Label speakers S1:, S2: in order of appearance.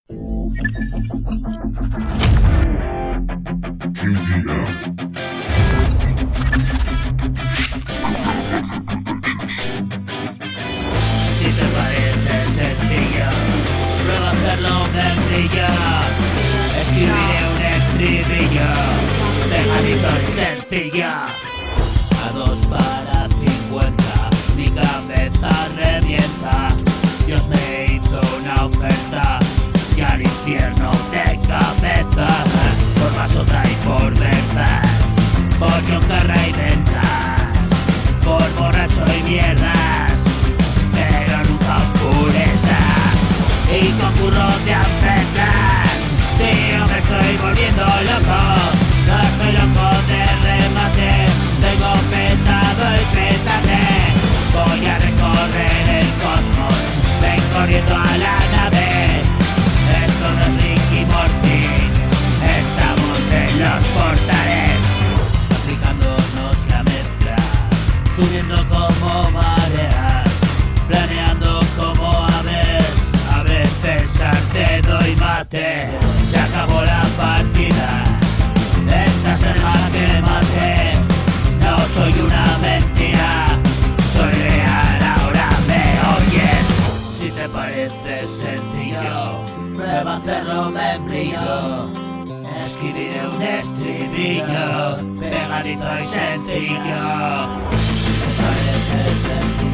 S1: Si te parece sencillo, prueba hacerlo membrillo. Escribiré un estribillo pegadizo y sencillo. A 2 para 50, mi cabeza revienta. Dios me hizo una oferta y al infierno de cabeza. Por masota y por verzas, por yoncarra y ventas, por borracho y mierdas, pero nunca pureza. Y con curro de ancetas, tío, me estoy volviendo loco. No estoy loco de remate, tengo petado el pétate. Voy a recorrer el cosmos, ven corriendo a la nave. Esto no es Ricky Morty, estamos en los portales, aplicándonos la mezcla, subiendo como mareas, planeando como aves, a veces arte doy mate. Se acabó la partida, esta es el jaque mate. No soy una mentira, soy real, ahora me oyes. Si te parece sencillo, prueba a hacerlo membrillo. Escribiré un estribillo pegadizo y sencillo. Si te parece sencillo,